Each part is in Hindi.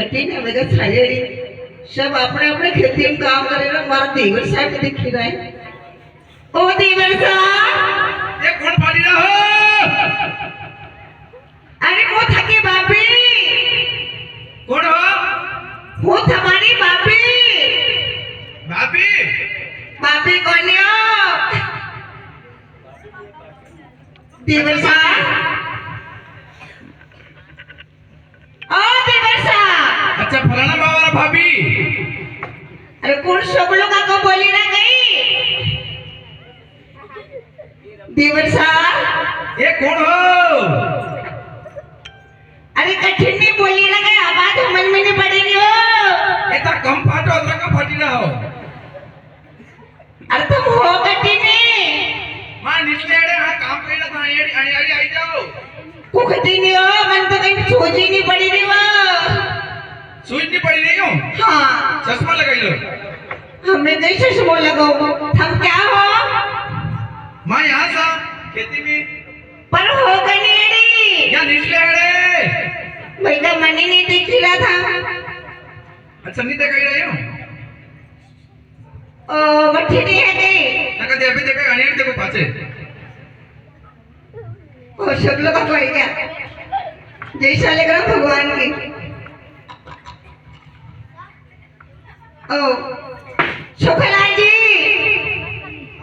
कटी ने वजह छायड़ी सब अपने अपने खेती में काम करे ना मारा देवर साहब दिखी रहा है ओ देवर साहब ये कौन पानी ना हो अरे वो थके बापी कौन हो वो हमारी बापी भाभी बापी कौन हो देवर साहब ओ देवर साहब अच्छा फलाना बाबा भाभी अरे कौन सब लोग आपको बोली ना गई देवर साहब ये कौन हो अरे कठिन नहीं बोली ना गई आवाज समझ में नहीं पड़ेगी हो ये तो कम फाटो अदर का फाटी ना हो अरे तुम हो कठिन मां निकले अरे हां काम कइला था ये आणि आणि आई जाओ को कठिन नहीं हो मन तो कहीं सोच ही नहीं पड़ी रही वो सुई नहीं पड़ी नहीं हो हाँ चश्मा लगाई लो हमें नहीं चश्मा लगाओ हम क्या हो मां यहां सा खेती में पर हो कनेडी या निकले अरे भैया मन ही नहीं दिख रहा था अच्छा नहीं देखा रहे हो ओ मट्ठी नहीं है गई नका दे अभी देखा आणि देखो पाछे ओ सब लोग को गया जैसा लग रहा भगवान की ओ सुखलाल जी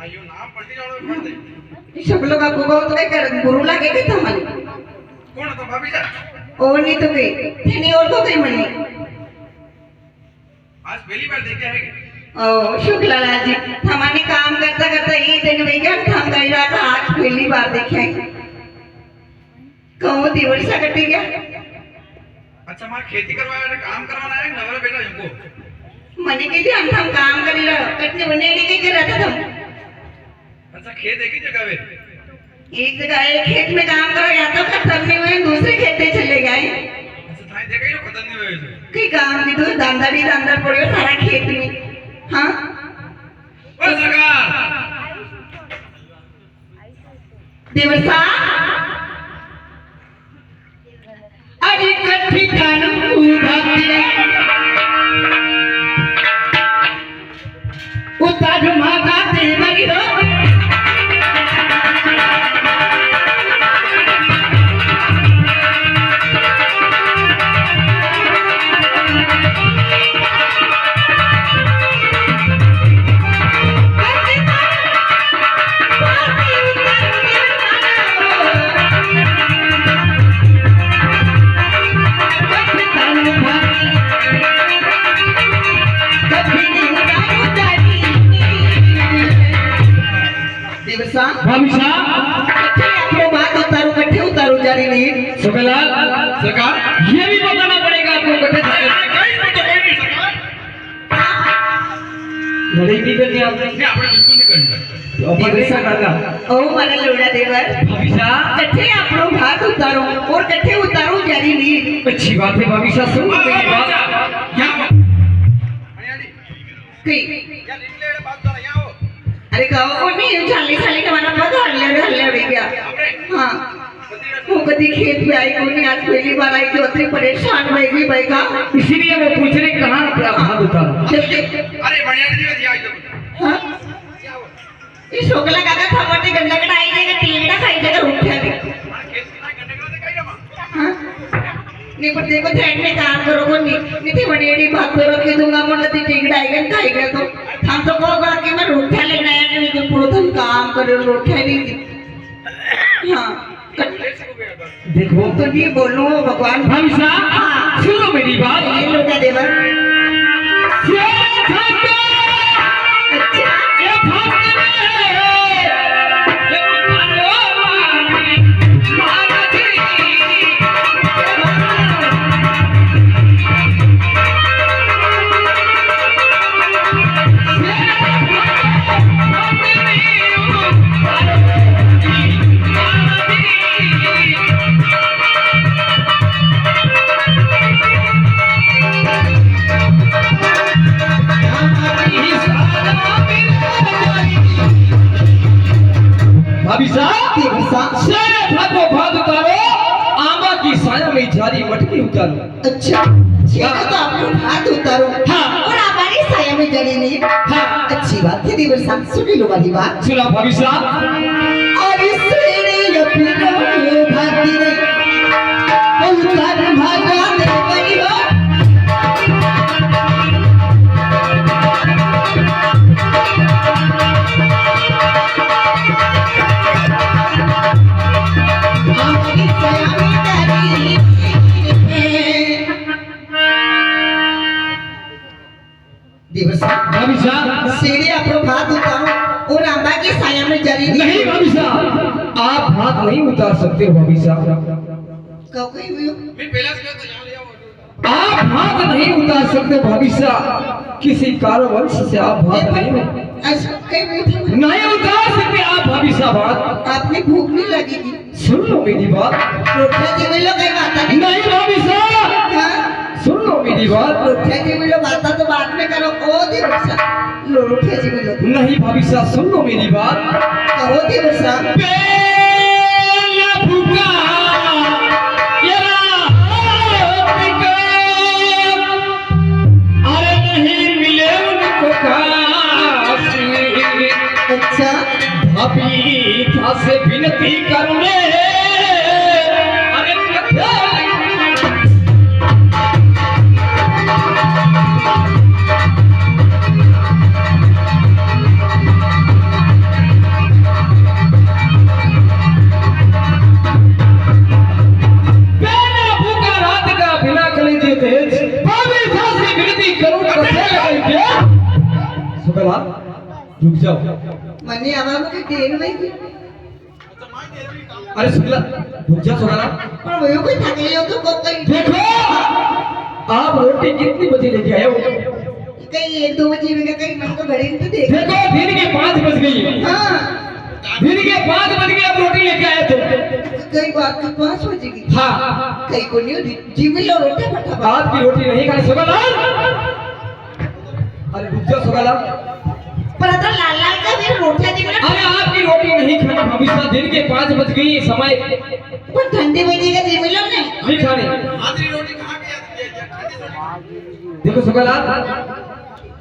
आयो नाम पलटी जाओ पड़ दे सब लोग आपको बहुत काय कर गुरु लागे के था मन कौन तो भाभी जा और नहीं तो गई नहीं और तो गई मनी आज पहली बार देखे है ओ शुक्लाल जी हमारे काम करता करता एक दिन वेगन हम गई रहा था आज पहली बार देखे कहूँ दिवस सा कटी गया अच्छा मां खेती करवाया काम करवाना है नवरा बेटा इनको मने के ध्यान हम काम करी रहा कटने बनेड़ी के कर रहा था तुम अच्छा खेत एक ही जगह पे एक जगह एक खेत में काम करो या तो खत्म नहीं हुए दूसरे खेत में चले गए अच्छा थाई देखा ही ना खत्म नहीं हुए की काम की तो दांदा पड़े सारा खेत में हाँ ओ सरकार देवसा अरे कठी खानु उभातिया उतार मागा देवरी हो भविष्य कट्ठे उतारू जा रही नहीं सुखलाल सरकार ये भी बताना पड़ेगा आपको कट्ठे लड़ाई नहीं करनी आपने नहीं आपने बिल्कुल नहीं करनी तो अपन ऐसा काका ओ मारा लोड़ा देवर भविष्य कट्ठे आप लोग भात उतारो और कट्ठे उतारू जा रही नहीं अच्छी बात है भविष्य सुन मेरी बात क्या हरियाणी कई या निकले अरे बात जरा यहां हो अरे गाँव को नहीं चाली साली का माना पता हल्ले गया हाँ वो कभी खेत में आई कोई आज पहली बार आई जो अतरी परेशान होगी भाई का इसीलिए वो पूछ रहे कहाँ अपना हाथ उतारा जल्दी अरे बढ़िया नहीं दिया आई हाँ ये शोकला काका थमटे गंदा कटा आई जाएगा टींगड़ा खाई जाएगा उठा के खेत कितना घंटे का देखा ही ना हाँ नहीं पर देखो थ्रेड में काम करो को नहीं थी बनेड़ी भाग करो के दूंगा मोटा ती टींगड़ा आएगा खाएगा तो हम तो कहोगा कि मैं रोठा लेना है नहीं तो पूरा दिन काम करे रोठा नहीं हाँ देखो तो ये बोलो भगवान भविष्य हाँ सुनो मेरी बात ये लोटा देवर अच्छा सरकार में जड़ी नहीं हाँ अच्छी बात है दिवर साहब सुनी लो वाली बात सुना भाभी साहब और इसने अपना भागी रे उतार भागा दे गई हो हमारी सयानी दिवर साहब भाभी साहब सीढ़ी अपनो भात उतारो और आंबा की साया में जरी नहीं भाभी साहब आप हाथ नहीं उतार सकते हो भाभी साहब कहो कहीं हुई हो? मैं पहला से कहता जाओ लिया आप हाथ नहीं उतार सकते भाभी साहब किसी कारणवश से आप हाथ नहीं ऐसा कहीं हुई थी नहीं उतार सकते आप भाभी साहब हाथ आपने भूख नहीं लगेगी सुन लो मेरी बात रोटियां जी मिलो कहीं बात नहीं नहीं भाभी साहब हाँ सुन लो मेरी बात रोटियां जी मिलो बात तो बाद में करो ओ दिवर साहब लो रोटियां जी मिलो नहीं भाभी साहब सुन लो मेरी बात कहो दिवर साहब बेला भूखा येरा हाथ का अरे नहीं मिले उनको काशी अच्छा भाभी था से विनती करने अरे कथे रुक जाओ मनी आवा के देर में अरे शुक्ला रुक जा सोना पर वो कोई थके हो तो को कहीं देखो आप रोटी कितनी बजे लेके आए हो कहीं 1-2 बजे में कहीं मन को घड़ी तो देख देखो दिन के 5 बज गई हाँ दिन के 5 बज गए आप रोटी लेके आए थे कई बात के 5 बजेगी हाँ कहीं को नहीं जी मिलो रोटी फटाफट आपकी रोटी नहीं खानी सोना अरे रुक जा सोना पर अगर लाल लाल का फिर रोटियां जी मिलो अरे आपकी रोटी नहीं खानी भाभी साहब दिन के 5 बज गई समय पर ठंडे बजेगा जी मिलो नहीं नहीं खाने आधी रोटी कहां की आती है ठंडी रोटी देखो सुगला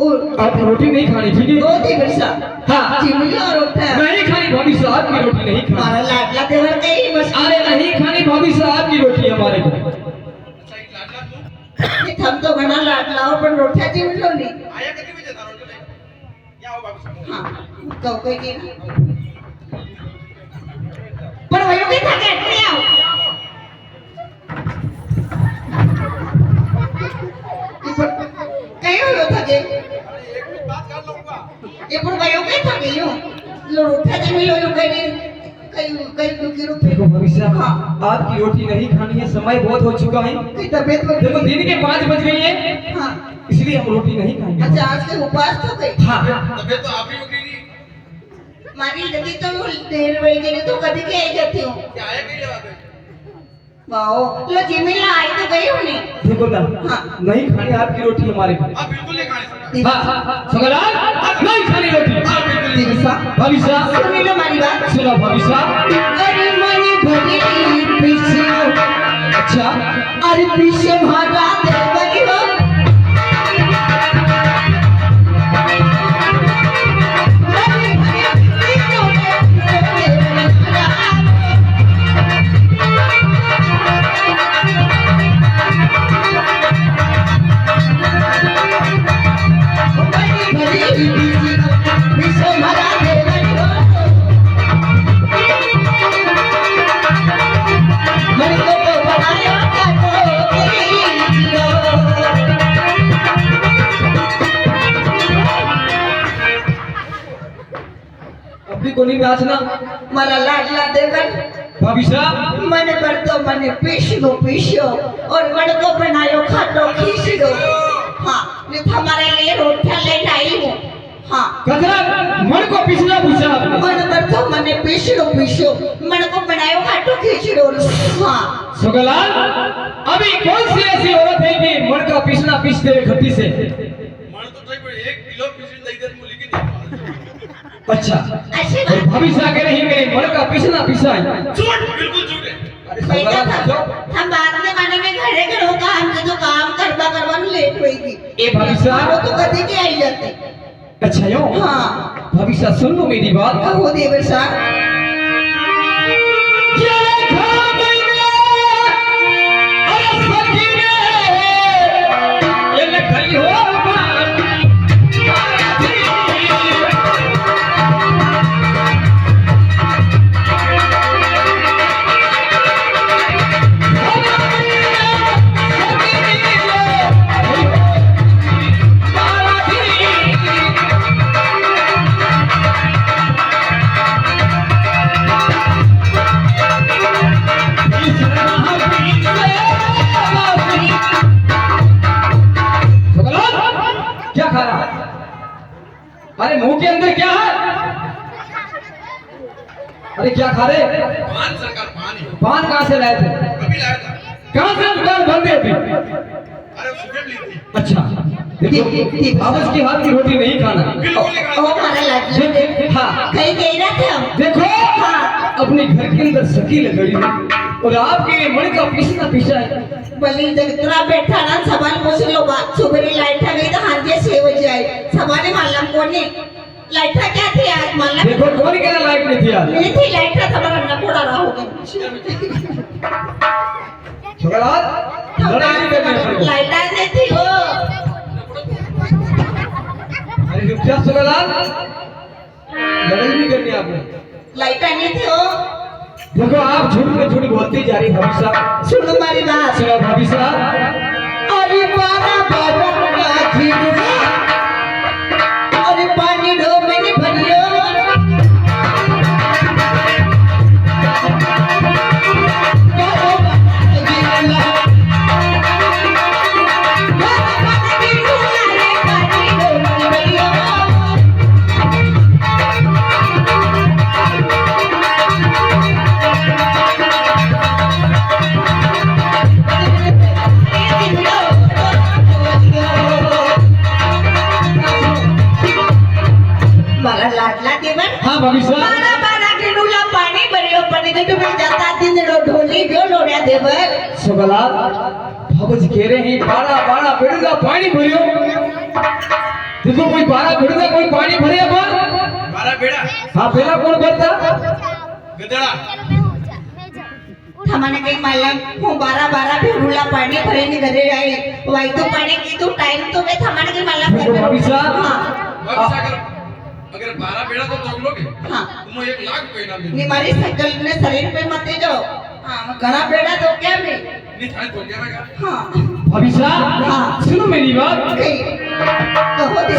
और आप रोटी नहीं खानी ठीक है दो दिवर साहब हाँ जी मिलो और रोटियां नहीं खानी भाभी साहब की रोटी नहीं खानी हमारा लाडला देवर कहीं बस अरे नहीं खानी भाभी साहब की रोटी हमारे को अच्छा एक लाडला तू हम तो घना लाडला हो पर रोटियां जी मिलो नहीं आया कितने बजे था रोटी ले क्या हो बाबू साहब हाँ कहो कोई की पर वही के थके नहीं आओ कहीं हो थके एक बात कर लूंगा ये पर वही के थके यो लो रोटियां जी मिलो यो कहीं कहीं 2 रुपए देखो भाभी साहब आपकी रोटी नहीं खानी है समय बहुत हो चुका है की तबीयत में देखो दिन के 5 बज गई है हाँ इसलिए हम रोटी नहीं खाएंगे अच्छा आज के उपवास तो गई हाँ तबीयत तो आप ही होगी मारी लगी तो देर वेल गई तो कभी के आई जाती हूँ क्या आया कहीं लेवा गए वाओ लो जिमिला आई तो गई होनी देखो ना हाँ। नहीं खानी आपकी रोटी हमारे को आप बिल्कुल नहीं खाने सकते हाँ सुगला नहीं खानी रोटी हाँ बिल्कुल नहीं दिवसा भाभी साहब सुन लो हमारी बात सुनो भाभी साहब अरे मनी भरी पीछे अच्छा अरे पीछे भागा दे बनी हो अभी को नहीं नाचना मला लाडला देवर भाभी साहब मन पर तो मने पीछो और मन को बनायो खाटो खींच दो हाँ मैं हमारे लिए रोटियां लेने आई हूँ हाँ कचरा मन को पिछला पूछा आपने मन पर तो मने पीछो मन को बनायो खाटो खींच दो हाँ सुगलाल अभी कौन सी ऐसी औरत है कि मन का पिछला पीछ दे खट्टी से मन तो ठीक है 1 किलो पीस नहीं दे मुझे की नहीं अच्छा ऐसी और बात भाभी साहब कह रही है कि मन का पिछला पीछा है झूठ बिल्कुल झूठ है अरे पैसा सुगलाल था हम बाद में माने में घरे घरों का हमसे तो काम करवा लेट होगी ए भाभी वो साहब तो कभी के आई जाते अच्छा यूं हाँ भाभी साहब सुन लो मेरी बात कहो देवर साहब ये देखो मैंने अरे सखी रे ये लखई हो क्या खा रहा है? अरे मुंह के अंदर क्या है? अरे क्या खा रहे? पान सरकार पानी पान कहाँ से लाए थे? अभी लाया था। कहाँ से दुकान बंद है अभी? अरे सुबह ली थी। अच्छा देखो आपस की हाथ की रोटी नहीं खाना बिल्कुल नहीं ओ खाया। हमारा लाडली हाँ कहीं गई ना थे हम देखो हाँ अपने घर के अंदर सकी लगड़ी है और आपके लिए मन का पीसना पीसा है बली जगतरा बैठा ना सवाल पूछ लो बात सुबह लाइट आ गई तो हाँ जे 6 बजे आई सवाल मालूम कोनी लाइट क्या थी आज मालूम देखो कौन कहना लाइट नहीं थी आज नहीं थी लाइट था हमारा नकोड़ा रहा होगा छोकरा लड़ाई नहीं करनी है लाइट आ नहीं थी हो अरे रुक जा छोकरा लड़ाई नहीं करनी आपने लाइट आ नहीं थी हो देखो आप झूठ में झूठ बोलते जा रही भाभी साहब सुनो हमारी बात सुनो भाभी साहब अरे बारा बारा का खीर अरे पानी डो मैंने भरियो मारा लाडला देवर हाँ भाभी साहब बारा बारा के डूला पानी भरियो पानी के तो मैं जाता दिन रो ढोली जो लोड़ा देवर छोकरा भाभी जी कह रहे हैं बाड़ा बाड़ा बेड़गा पानी भरियो देखो कोई बाड़ा बेड़गा कोई पानी भरे अपन हमारा बेड़ा हाँ पहला कौन भरता गदड़ा हमारे कहीं मालूम हूँ बारा बारा भी डूला पानी भरे नहीं घरे आई वही तो पानी की तो टाइम तो मैं हमारे कहीं मालूम देखो भाभी साहब बस अगर 12 बेड़ा तो तुम लोगे हाँ तुम 1 लाख रुपए इनाम नहीं मिलेगा। मारी साइकिल ने शरीर पे मत दे जाओ हाँ घना बेड़ा तो क्या मैं नहीं थाने तो क्या लगा हाँ भाभी साहब हाँ। सुनो मेरी बात कहीं कहो दे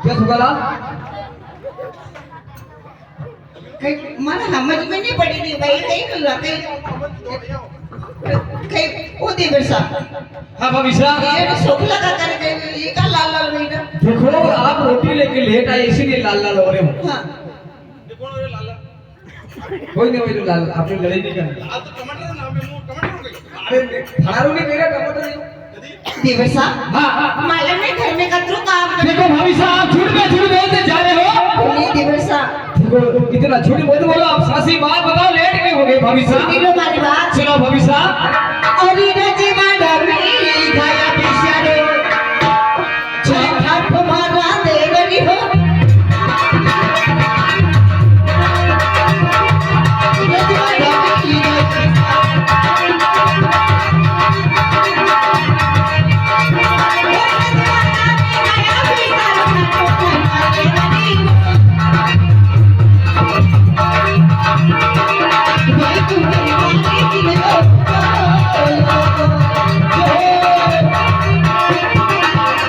क्या सुगला कहीं मन समझ में नहीं पड़ी थी भाई कहीं मिला कहीं वो दे बरसा हाँ भाभी साहब ये तो सोख लगा कर गए ये का लाल लाल नहीं ना देखो आप रोटी लेके लेट आए इसीलिए लाल लाल हो रहे हो हाँ कौन है लाला कोई नहीं वही लाल आपने लड़ाई नहीं करनी आज तो टमाटर ना मैं मुंह टमाटर हो गई अरे थारू नहीं मेरा टमाटर नहीं देवसा हाँ हाँ मालूम नहीं घर में कतरू काम कर देखो भाभी साहब झूठ में झूठ बोलते जा रहे हो बोलिए देवसा देखो इतना झूठ बोलते बोलो आप सासी बात बताओ लेट क्यों हो गए भाभी साहब सुनी लो हमारी बात सुनो भाभी साहब और इधर माडा में खाया पिसारे छाठ मारा देवरी हो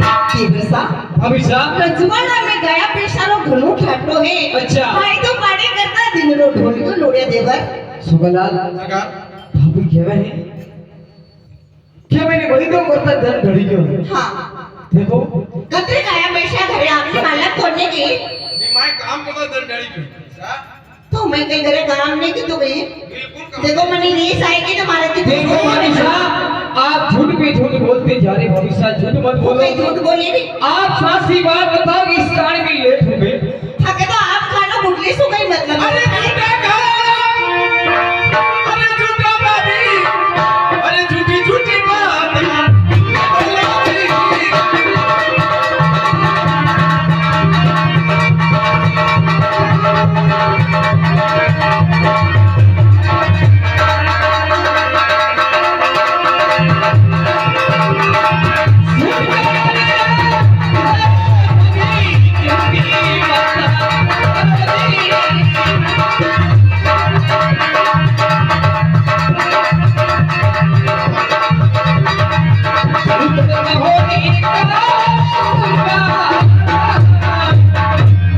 भाभी साहब रजवाड़ा में गया पेशारो घणो ठाटो है अच्छा। भाई तो पानी तीन रो ढोल को लोड़े देवर सुगलाल सरकार भाभी कह रहे हैं क्या मैंने वही तो करता दर घड़ी क्यों हाँ देखो कतरे काया पैसा घरे आपने मालक करने की मैं काम करता दर गाड़ी पे तो मैं कहीं घरे काम नहीं की तो गई बिल्कुल काम देखो मनी रीस आएगी तुम्हारे की देखो मनीषा आप झूठ पे झूठ बोलते जा रहे भविष्य झूठ मत वो बोलो कहीं झूठ बोली नहीं आप सासी बात बताओ कि इस कारण में लेट हो गए थके तो आप खाना बुटली सो गई मतलब अरे झूठा कहा अरे झूठा भाभी अरे झूठी झूठी बात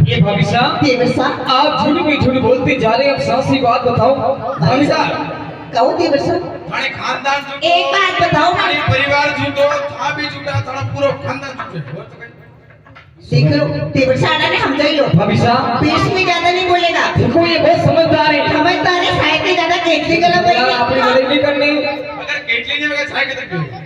ये भविष्य देवसा आप झूठ पे झूठ बोलते जा रहे हैं अब सासी बात बताओ भविष्य कहो देवसा थाने खानदान झूठो एक बात बताओ थाने ना परिवार झूठो था भी झूठा थाना पूरा खानदान झूठे और तो कहीं देख लो देवसा आना ने हम गई लो भविष्य बीच में ज्यादा नहीं बोलेगा देखो ये बहुत समझदार है समझदार है शायद ही ज्यादा केटली गला यार आपने मदद नहीं करनी अगर केटली ने मगर छाय के तक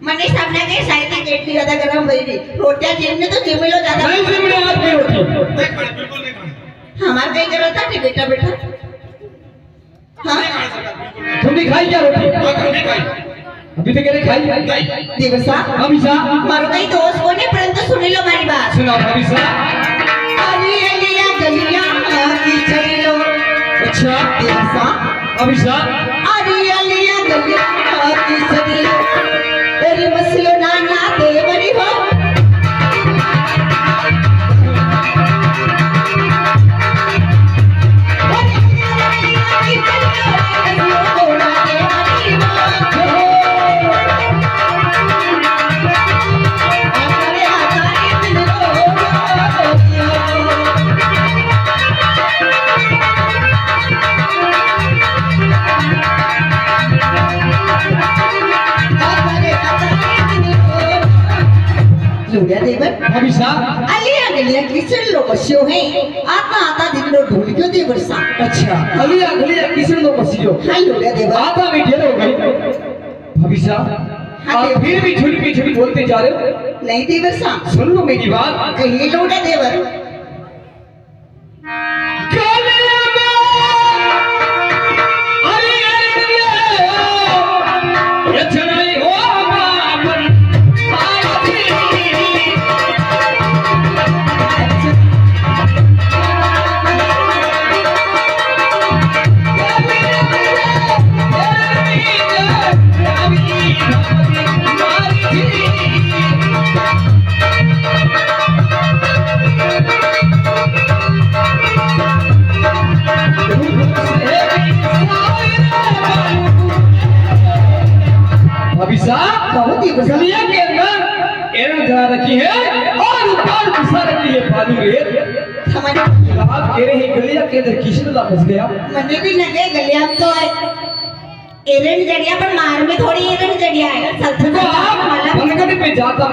मने सामने के शायद ही केटली ज्यादा गरम भई थी रोटियां जिमने तो जिमेलो ज्यादा नहीं जिमने आप नहीं होती देख बड़े बिल्कुल नहीं खाने हमार कहीं जरूरत था नहीं बेटा बेटा हाँ नहीं खाने सरकार बिल्कुल नहीं तुमने खाई क्या रोटी तो नहीं खाई अभी तक नहीं खाई नहीं देवसा भविष्य मारो कहीं दोस्त को नहीं परंतु सुन लो हमारी बात सुना भविष्य अली अलिया गलिया की चली लो अच्छा देवसा भविष्य अली अलिया गलिया की चली लो तेरी मसलो नाना देवरी हो लोड्या देवर भविष्य अलिया गलिया किचन लो बस्यो है आता आता दिन लो ढूंढ क्यों देवर सा अच्छा गलिया गलिया किसी ने बसियो हाय लोड्या देवर आता में ढेर हो गई भविष्य आप फिर भी झूठ पे झूठ बोलते जा रहे हो नहीं देवर सा सुन लो मेरी बात कहिए लोड्या देवर भविष्य कहो देवर सा गलिया के अंदर एरन जला रखी है और ऊपर घुसा रखी है पानी रेत समझ आप कह रहे हैं गलिया के अंदर किसी ने फंस गया मने भी लगे गलिया तो एरन जड़िया पर मार में थोड़ी एरन जड़िया है देखो आप बनगढ़ पे जाता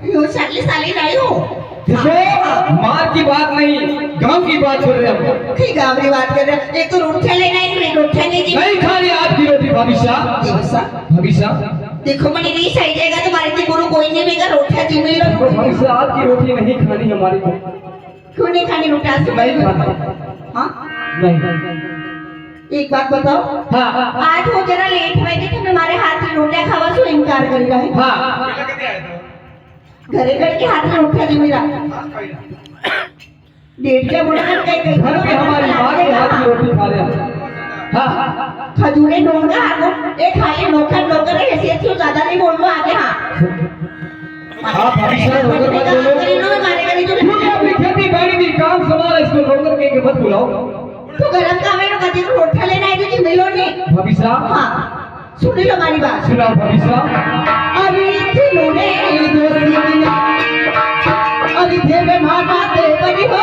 यो साली साली लाई हो देखो मार की बात नहीं गांव की बात कर रहे हम कई गावरी बात कर रहे एक तो रोटियां लेना है रोटियां नहीं दी नहीं खानी आपकी रोटी भविष्य देवसा भविष्य देखो मनी नहीं सही जाएगा तुम्हारे की गुरु कोई नहीं बेगा रोटियां जी मिल लो भविष्य आपकी रोटी नहीं खानी हमारी को क्यों नहीं खानी रोटियां से नहीं खानी हाँ नहीं एक बात बताओ हाँ आज वो जरा लेट हुए थे तो हमारे हाथ में रोटियां खावा सो इनकार कर रहा है हाँ पहले कदे आया था घरे घर के हाथ में रोटियां जी मेरा आज खाई ना डेढ़ क्या बोला कर कहीं घर पे हमारी माँ के हाथ की रोटी खा रहे हैं हाँ खजूरे ढूंढना हाथों एक खाली नौकर है हैसियत से ज्यादा नहीं बोल लो आगे हाँ आप भविष्य नौकर मत बोलो करीनो में मारेगा नहीं तो क्योंकि अपनी खेती बाड़ी भी काम संभाला इसको नौकर के मत बुलाओ तो गरम का में कदी को रोटियां लेना है तो जी मिलो नहीं भविष्य हाँ सुन लो हमारी बात सुनाओ भविष्य अरे तिलोने दोस्ती अरे थे में माता दे बनी हो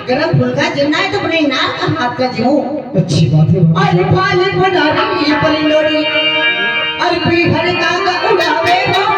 गरम फुलका जिमना है तो अपने नार का हाथ का जिमो अच्छी बात है भाभी अरे साहब। फाले बनारी ये पलिलोरी अरे पीहर का उड़ावे हो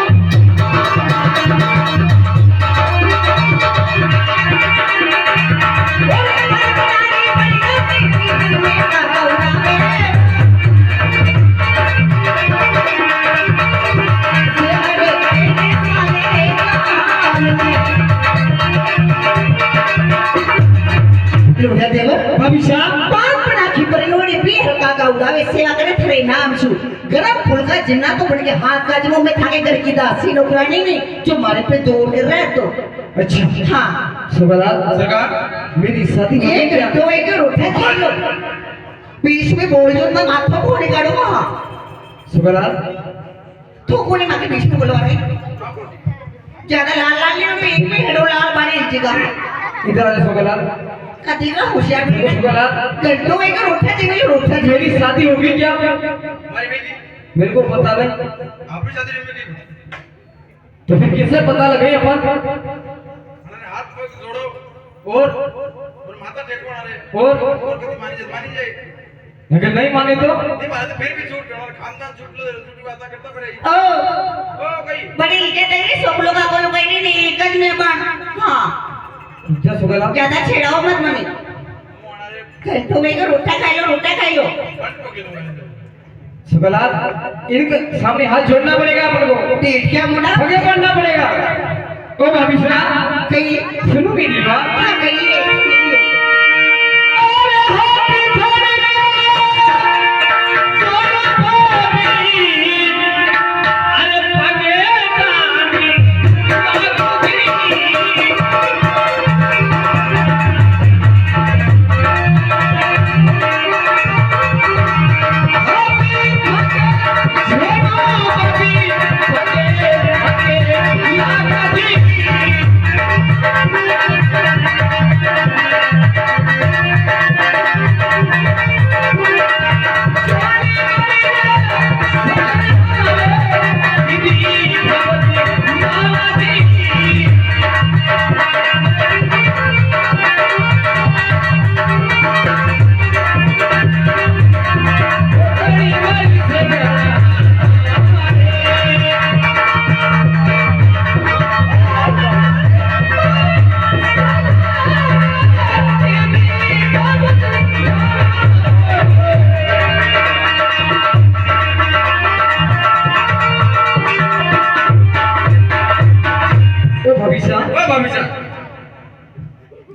भाभी साहब गरम फुलका जिन्ना तो बन के हाथ का जमो में थाके घर की दासी नौकरानी नहीं जो मारे पे दौड़ कर रहा है तो अच्छा हाँ सुबलाल सरकार मेरी शादी हो एक गई क्या? घंटों एक रोटे खा लो बीच में बोल जो मैं माथा फोड़े काढू वहाँ सुबलाल तो कोने माके बीच में बोलवा रहे ज्यादा लाल लाल नहीं होते एक में हेडो लाल बाने एक जगह इधर आ सुबलाल कदी का होशियार भी सुबलाल घंटों एक रोटे जिमे रोटे मेरी शादी हो गई क्या हमारी बेटी मेरे को पता नहीं आपकी शादी नहीं मिली तो फिर कैसे पता लगे अपन उन्होंने हाथ पग जोड़ो और माथा टेकवाना रे और कभी मानी जाए अगर नहीं माने तो नहीं माने तो फिर भी झूठ हमारा खानदान झूठ लो झूठी बातें करता पड़ेगी ओ ओ गई बड़ी इज्जत है रे सब लोग को लोग नहीं एक ज में पण हां क्या सुबलाल ज्यादा छेड़ाओ मत मने मोना रे घंटों एक रोटा खाई लो बंद को गिनो सुबलाल इनके सामने हाथ जोड़ना पड़ेगा अपन को पेट क्या मुड़ा आगे बढ़ना पड़ेगा ओ भाभी साहब कही सुनो मेरी बात हां कही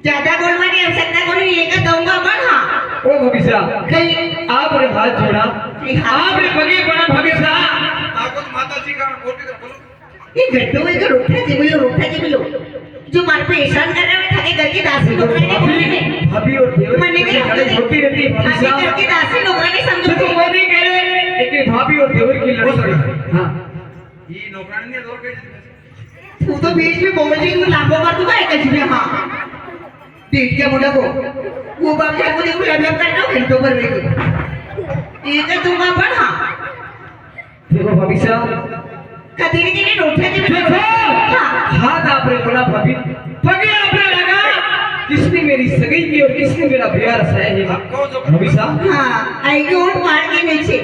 ज्यादा बोलवानी आवश्यकता कोनी एक दूंगा पण हां ओ भाभी साहब कही आपने हाथ जोड़ा आपने पगे पड़ा भाभी साहब ताकत माता जी का और भी बोलो ये घंटों एक रोटा जिबिलो जो मार पे एहसान कर रहे हैं थाके घर की दासी नौकरानी बोलने में भाभी और देवर मने की लड़ाई होती रहती है भाभी थाके घर साहब की दासी नौकरानी तो समझो वो नहीं कह रहे लेकिन भाभी और देवर की लड़ाई हां ये नौकरानी ने दौड़ गई तू तो बीच में बोल रही तू लांबो मार दूंगा एक जिबे हां पेट क्या मुड़ा को वो बाप क्या को देखो लब कर दो घंटों पर बैठो एक दूंगा पण हां देखो भाभी साहब कदी ने रोटा जिबिलो देखो हां हाथ आपने बोला भाभी पगे आपने लगा किसने मेरी सगाई की और किसने मेरा ब्याह रचाया है आपको जो भाभी साहब हां आई गोट मार के नीचे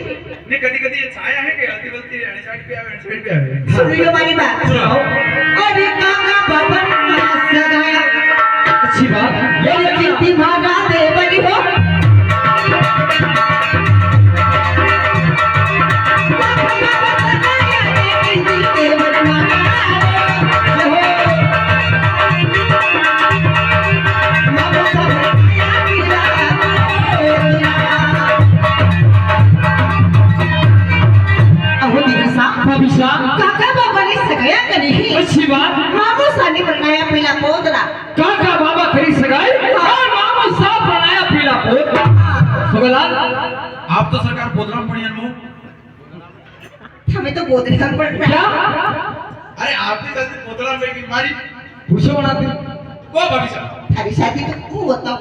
ने कदी ये छाया है कि हल्दी बलती है साइड पे आवे साइड पे आवे सुन लो मेरी बात सुनाओ अरे काका बाबा सगाया अच्छी बात ये चिट्ठी भागा दे बनी हो भाभी साहब काका बाबा ने सगाया करी ही अच्छी बात मामू सानी बनाया पीला पोतरा काका बाबा करी सगाई और मामा साहब बनाया पीला पोत सुबलाल आप तो सरकार पोदराम पड़ियन मु हमें तो गोदरेज पर क्या अरे आपकी शादी पोदराम में की मारी पूछो बनाते को भाभी साहब थारी शादी तो तू बताओ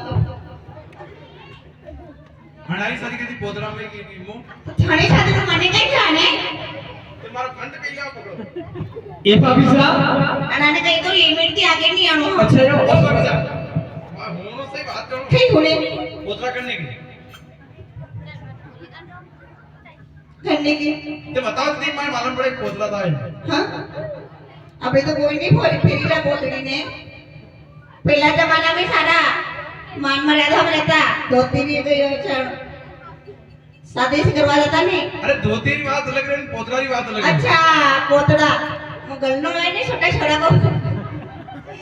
हमारी शादी की पोदराम में की मु तो थारी शादी तो मने कहीं जाने तुम्हारा फंड कहीं आप पकड़ो ये भाभी साहब अनाने कहीं तो लिमिट के आगे नहीं आनो अच्छा यो ओ भाभी साहब होनो से बात करो ठीक होने पोतरा करने की करने की तो बताओ दी मैं मालूम पड़े पोतरा था हाँ अबे तो कोई नहीं बोली फेरी ना पोतरी ने पहला जमाना में सारा मान मर्यादा में रहता दो तीन ये शादी से करवा देता नहीं अरे दो तीन बात अलग रही पोतरा की बात अलग है अच्छा पोतड़ा गलनो है नहीं छोटा छोटा को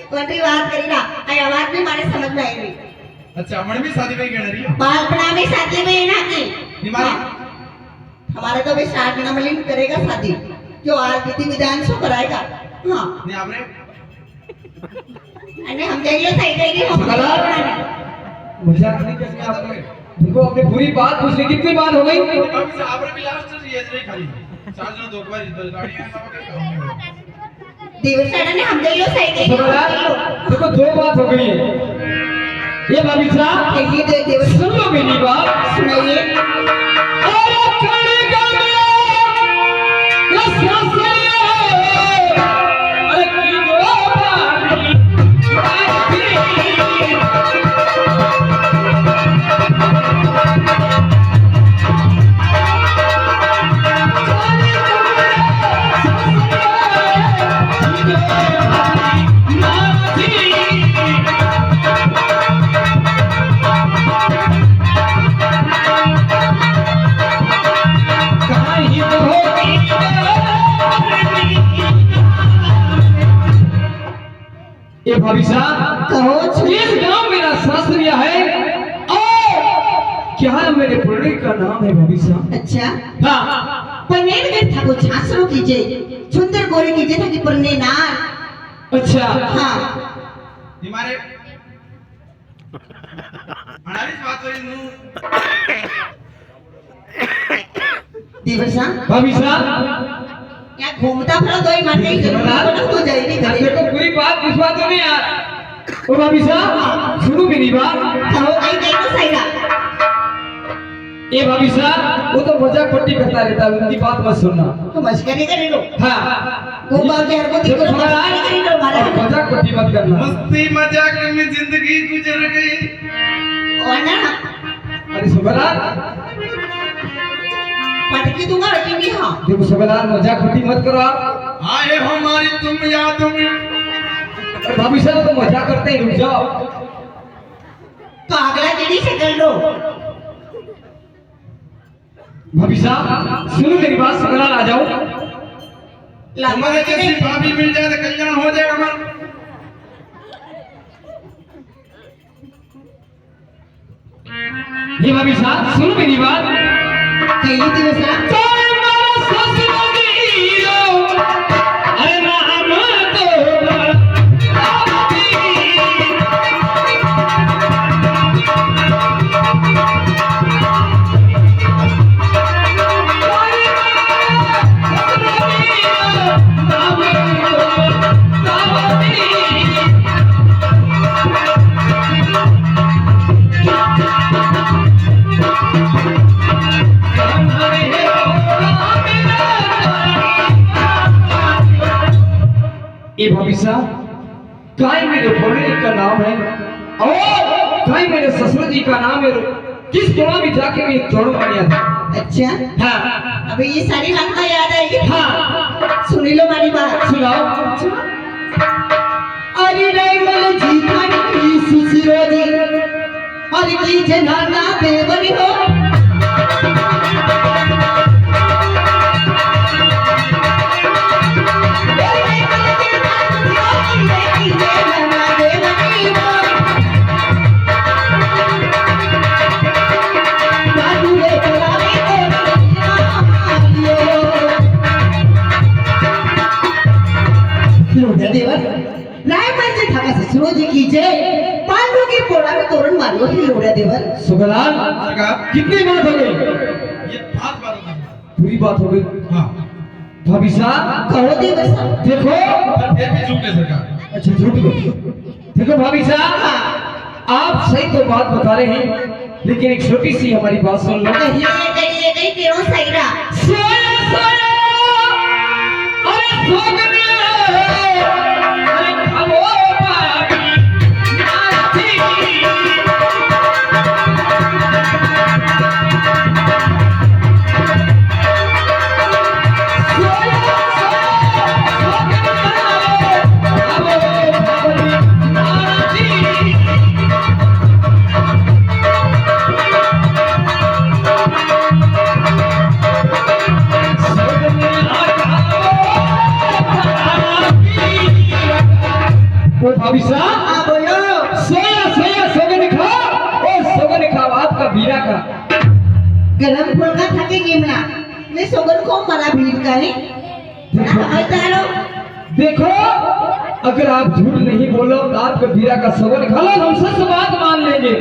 कोई बात करी ना आई आवाज भी मारे समझ में आई नहीं अच्छा हमने भी शादी में कहना रही है बालपना में शादी में है ना की निमारी हमारे तो भाई 7 महीना में करेगा शादी जो आज विधि विधान से कराएगा हाँ नहीं आपने अरे हम जाइए सही जाएगी हम मजाक नहीं करनी आपने देखो अपनी पूरी बात पूछने कितनी बात हो गई आपने भी लास्ट ये नहीं खाली चार जन दो बार इधर गाड़ियां दिवसाना ने हम जाइए सही जाएगी देखो दो बात हो गई है ये भाभी साहब ये दे दिवस सुन लो मेरी बात सुनाइए अरे खड़ी गाने अरे की जो ये भाभी साहब कहो इस गांव मेरा शास्त्रीय है और क्या मेरे पुण्य का नाम है भाभी साहब अच्छा हाँ पनेर गए था को छासरो कीजिए सुंदर गोरे कीजिए था कि पन्ने ना अच्छा हाँ निमारे अनारिस बात करी नु दिवसा भाभी साहब यहाँ घूमता फिरा दो ही मार के तो जाएगी घर देखो पूरी बात विश्वास तो नहीं यार ओ भाभी साहब सुनो मेरी बात कहो आई गई तो सही रहा ये भाभी साहब वो तो मजाक पट्टी करता रहता है उनकी बात मत सुनना तो मस्करी कर लो हाँ वो बात यार को देखो मस्करी कर लो मारा और मजाक पट्टी मत करना मस्ती मजाक में जिंदगी गुजर गई और ना अरे सुबलाल पटकी दूंगा रखेंगे हाँ देखो सुबलाल मजाक पट्टी मत करो आप आए हमारी तुम याद में अरे भाभी साहब तो मजाक करते हैं रुक जाओ तो अगला जड़ी से कर लो भाभी साहब सुनो मेरी बात सुबलाल आ जाओ हमारे जैसी भाभी मिल जाए तो कल्याण हो जाए हमारा ये भाभी साहब सुनो मेरी बात कहीं दिवसा अरे नाम तो ये भाभी साहब काय मेरे भोले का नाम है और काय मेरे ससुर जी का नाम है किस कोना में जाके मैं जोड़ बनिया था अच्छा हाँ अबे ये सारी बात याद आएगी हाँ सुनी लो हमारी बात सुनाओ अरे रैमल जी खानी सुसिरो जी अरे की जनाना देवरी हो जी कीजिए पांडु की पोड़ा में तोरण मारो ही लोड़ा देवर सुबलाल सरकार कितनी बात हो गई ये बात बात होगी पूरी बात हो गई हाँ भाभी साहब कहो देवर साहब देखो फिर भी झूठ है सरकार अच्छा झूठ बोल देखो भाभी साहब आप सही तो बात बता रहे हैं लेकिन एक छोटी सी हमारी बात सुन लो कहिए क्यों सही रहा सोया सोया अरे सोगने अरे खबो पागी नाची का गरम फुलका थाके गिमना ने सोगन को मला भीड़ का है ना तारो देखो अगर आप झूठ नहीं बोलो तो आपका बीरा का सगन खा लो, हम सच बात मान लेंगे।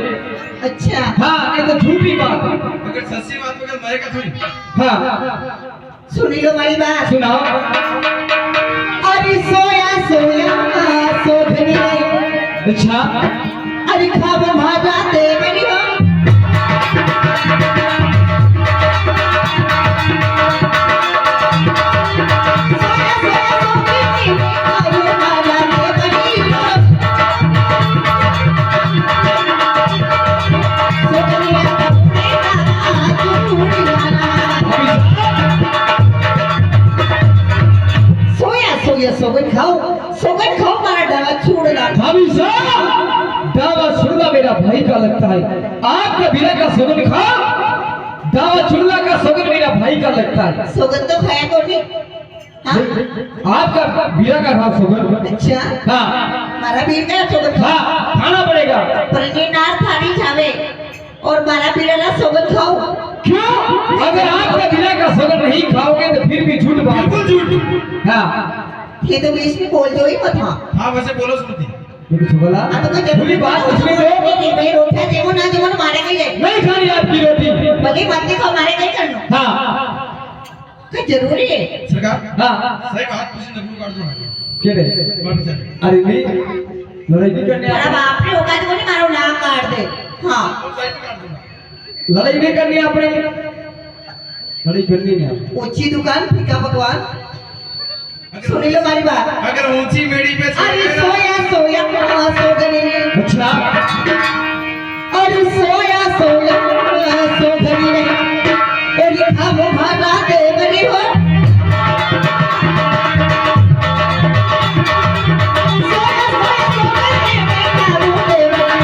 अच्छा हाँ ये तो झूठी बात है। अगर सच्ची बात मगर मरेगा थोड़ी। हाँ सुनी लो मेरी बात। सुनाओ। अरे सोया सोया सोधनी अच्छा अरे खाब भाजा दे मेरी हो सोगन खाओ मारा डावा छोड़ना। भाभी साहब दावा छुड़ना मेरा भाई का लगता है, आपका बीरा का सोगन खाओ, दावा छुड़ना का सोगन मेरा भाई का लगता है। सोगन तो खाया को नहीं। हाँ? आपका बीरा का खाओ सोगन। अच्छा हाँ मारा बीर का सोगन खाओ। हाँ खाना पड़ेगा। पर ये नार थाली जावे और मारा बीरा का सोगन खाओ। क्यों? अगर आपका बीरा का सोगन नहीं खाओगे तो फिर भी झूठ बात। बिल्कुल झूठ। हाँ ये तो बीच में बोल दो ही मत। हाँ वैसे बोलो सुनती। कुछ बोला? अब तो जरूरी बात उसमें दो। नहीं भाई रोटा देवो ना जो मन मारे गई है। नहीं खानी आपकी रोटी। भले मत देखो मारे गई करनो। हाँ क्या जरूरी है? सरकार हाँ सही बात कुछ नकल काट दो ना। क्या रे? बात चल। अरे नहीं लड़ाई नहीं करनी मेरा है। बाप ने होगा तो नहीं मारो नाक काट दे। हाँ साइड काट दो ना। लड़ाई नहीं करनी है आपने, लड़ाई करनी नहीं है। ऊंची दुकान फीका पकवान। सुनी लो हमारी बात। अगर ऊंची मेड़ी पे अरे सोया सोया सोगनी ने अच्छा अरे सोया सोया सोगनी ने और खाब भाजा दे मेरी हो सोया सोया सोगनी ने खाब दे मेरी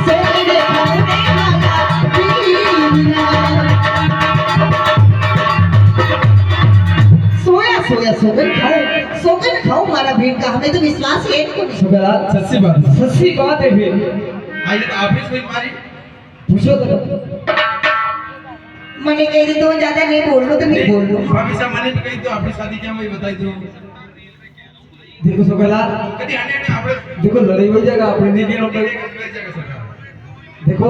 सोगनी ने खाब दे सोया सोगन खाओ मारा भीड़ का हमें तो विश्वास है को नहीं। सुबह सच्ची बात। सच्ची बात है फिर आइए तो आप ही कोई मारी। पूछो तो। मैंने कह दी तो ज्यादा नहीं बोल लो तो नहीं बोल लो। भाभी साहब मैंने भी कही तो आपकी शादी क्या मैं बताई दो। देखो सुबह कभी आने आने आप देखो लड़ाई हो जाएगा आपने नहीं दिया नंबर। देखो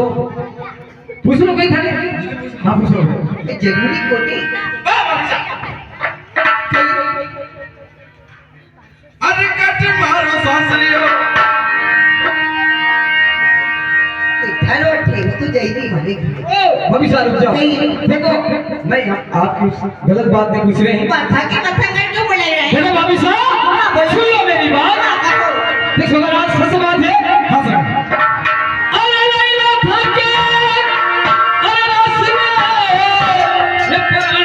पूछ लो कोई था नहीं। हाँ पूछ लो। ये जरूरी कोटी अरे कट मारो सासरियो। हेलो ठीक तो जई नहीं मारे भाभी साहब रुक जाओ। नहीं। देखो नहीं हम आप गलत बात नहीं पूछ रहे हैं। माथा के माथा कर क्यों बुला रहे देखो भाभी साहब सुन लो मेरी बात। देखो अगर आज सच बात है। हाँ सर। अरे लैला थके अरे रस्मे ये पुराना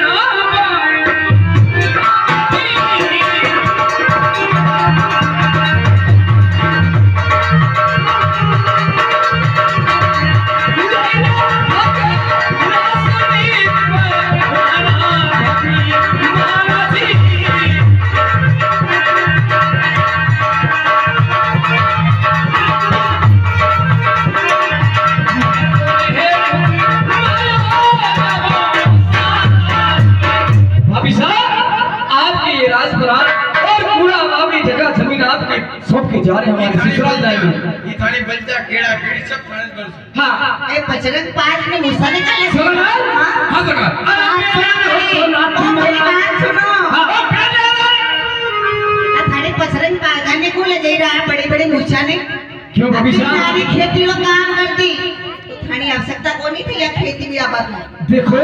जा रहे हमारे ससुराल जाएंगे। ये थाने बलता केड़ा केड़ी सब थाने कर। हाँ ए बजरंग पास में मुसा निकाले सुनो ना। हाँ हाँ सरकार। मेरी बात सुनो। थाने बजरंग पास जाने को ले जा रहा है बड़े बड़े मूर्छा ने। क्यों भाभी साहब? सारी खेती में काम करती तो थाने आवश्यकता को नहीं थी या खेती भी आबाद में। देखो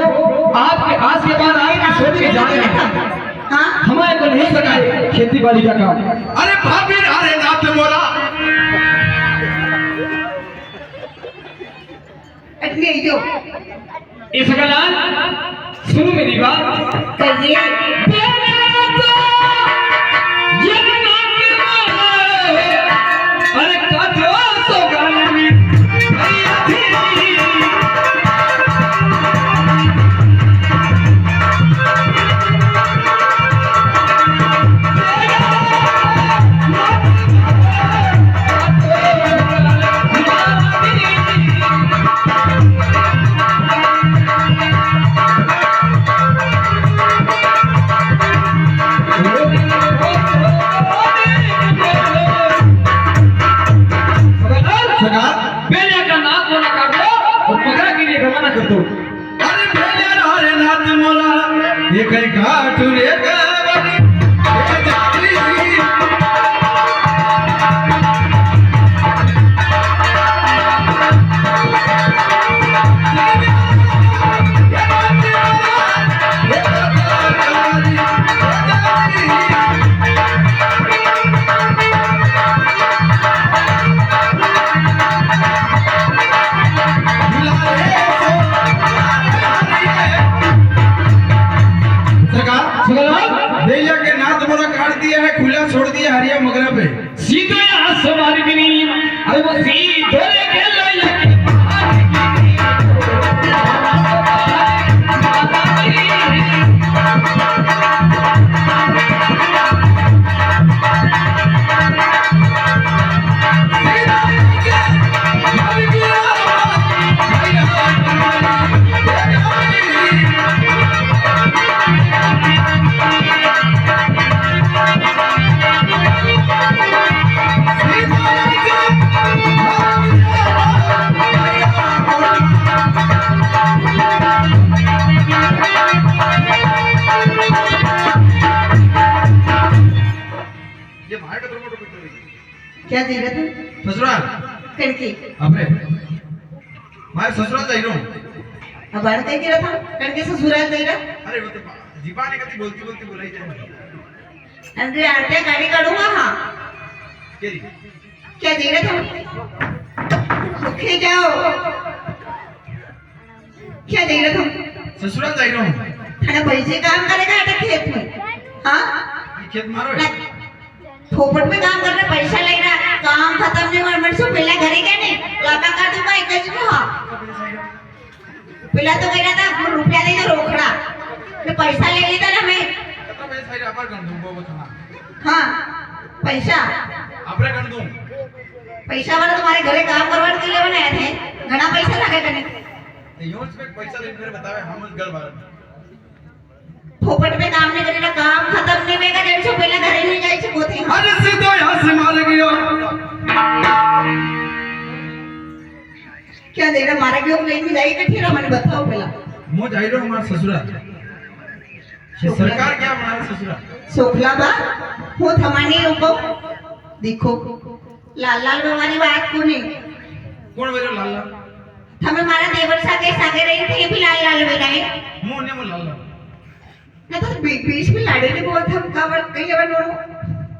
आपके आज के बाद आपके सोच के जा रहे हैं। हाँ हमारे को नहीं पता है खेती बाड़ी का काम। अरे भाभी अरे नाथ मोरा इतने जो इस गलान सुनो मेरी बात। कहिए अरे काटो तो गाल में कई घाट रे गावरी ए जाती भैया के नाथ मोरा काट दिया है, खुला छोड़ दिया हरिया मगरा पे। सीधे आसमान गिरी अरे वो सीधे के लैया की बाहर गिरी ये भाई का प्रमोट करते हैं। क्या चाहिए था ससुराल कणकी अबे मैं ससुराल जा रहा हूं। अब बाहर कहीं गिरा था कणकी से ससुराल गईरा अरे वो तो जीवानी कति बोलती बोलती बुलाई जाए। अंदर आटे गाड़ी काढूंगा हां केरी क्या चाहिए था सुखे जाओ क्या चाहिए था ससुराल जा रहा हूं। थाने पैसे काम करेगा आटे खेत में हां ये खेत मारो है। फोपट में काम करना पैसा ले रहा काम खत्म नहीं हुआ मैं सो पहला घरे गए नहीं लापा कर दूंगा एक कच को हां पहला तो कह रहा था रुपया दे दो रोकड़ा तो पैसा ले लेता ना मैं कितना पैसा साइड अपर कर दूं वो बता। हां पैसा अपरे कर दूं। पैसा वाला तुम्हारे घरे काम करवाने के लिए बनाए थे घना पैसा लगे करने यूज में पैसा ले मेरे बतावे हम उस घर बार फोपट में काम नहीं करेगा काम खत्म नहीं होगा जब से पहले घरे नहीं जाए से कोथे अरे सीधो यहां से मार गयो। क्या दे रहा मारा क्यों नहीं में जाएगा ठीक है मैंने बताओ पहला मो जाई रहो हमारा ससुराल। ये सरकार क्या बना रहा ससुराल। सोखला बा हो थमानी रुको देखो लाल लाल हमारी बात को नहीं कौन मेरे लाल लाल हमें मारा देवर सागे रही थी भी लाल लाल बेलाए मुंह ने मो लाल लाल ना तो बीच में लाड़े ने बोल हम कावर कहीं बनो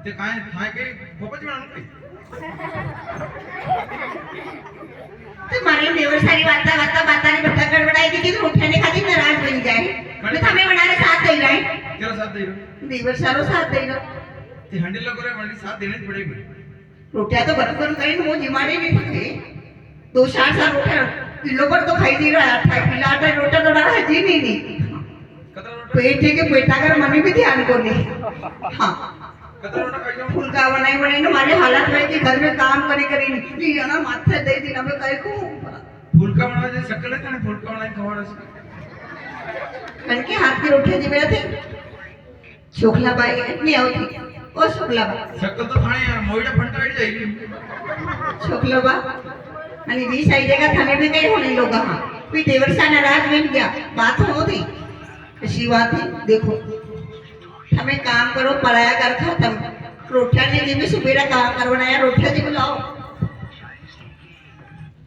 ते काय थाय के खोपच बनानो के तो मारे देवर सारी बाता ने बता गड़बड़ाई दी थी उठने खातिर नाराज बन जाए मैं हमें बनाने साथ दे रहा है तेरा साथ दे रहा देवर सारो साथ दे रहा ते हंडे लगो रे मंडी साथ देने पड़ेगी। रोटियां तो गरम गरम करें वो जिमाड़े नहीं सके 2-4 रोटियां किलो पर तो खाई दे रहा है 8 किलो आटा रोटा तो रहा है जी नहीं कतरा रोटा पेट है के पेटा कर मनी भी ध्यान को नहीं हां कतरा रोटा खाई जाओ। फुलका बनाई ना हमारे हालत में कि घर में काम करे नहीं है ना माथे दे दिन हमें कहे को फुलका बना दे सकले तने फुलका बना खवाड़ से कनके हाथ की रोटी जी मेरा थे छोखला बाई इतनी आओ थी ओ छोखला बा सकल तो थाने यार मोइडा फंटा अड़ी जाएगी। छोखला बा आणि जी साई जगह थाने भी गए होने लोग हां भी देवर सा नाराज बन गया बात हो थी ऐसी बात है देखो हमें काम करो पराया कर खत्म रोटियां ने जी में सुबेरा काम करवाया रोटियां जी बुलाओ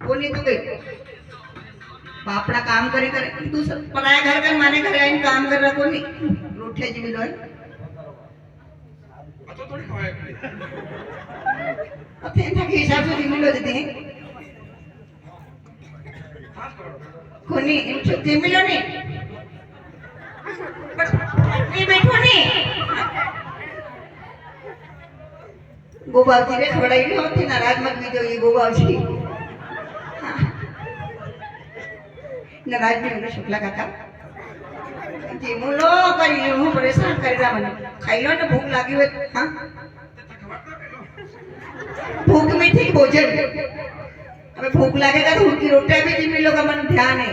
वो नहीं तो गई बापड़ा काम करे तू सब पराया घर कर माने घर आइन काम कर रहा को नहीं रोटियां जी मिलो तो थोड़ी खवाए अपने था के हिसाब से जी मिलो देते हैं कोनी इन सब जी मिलो नहीं ये बैठो नहीं गोबाजी ने खबड़ाई नहीं होती नाराज मत लीजिए ये गोबाजी नाराज नहीं होना शुक्ला काका जी मुलो करी हूँ परेशान कर रहा मैंने खाई लो ना भूख लगी हुई हाँ भूख मीठी भोजन अबे भूख लगेगा तो उनकी रोटियां भी जिम्मी लो का मन ध्यान है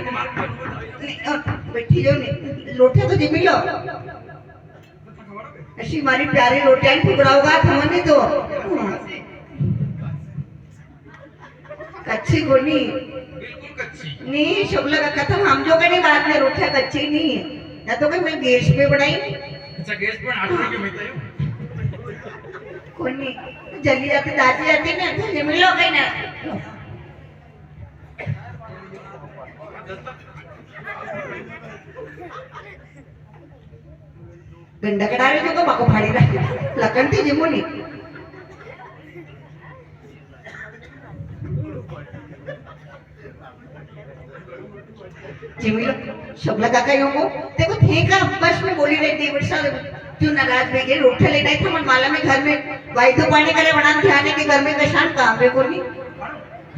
बैठी जो नहीं रोटियां तो जिम्मी लो ऐसी हमारी प्यारी रोटियां टुकड़ा होगा थमने तो कच्ची गोनी बिल्कुल कच्ची नहीं शुक्ला का खत्म हम जो कहीं बात में रोटियां कच्ची नहीं है या तो मैं गैस पे बनाई अच्छा गैस पर 8 रुपए की मिलता है कोनी जल्दी जाती जाती ना तो ये मिलो गई ना गंडा कडारे जो को बाको फाड़ी रहा लकन थी जिमुनी जिमिलो शुक्ला काका यो को देखो थे का बस में बोली रही थी वर्षा क्यों नाराज में गए रोठा लेना था मन माला में घर में वाई तो पानी करे बना ध्यान के घर में कशान काम रे कोनी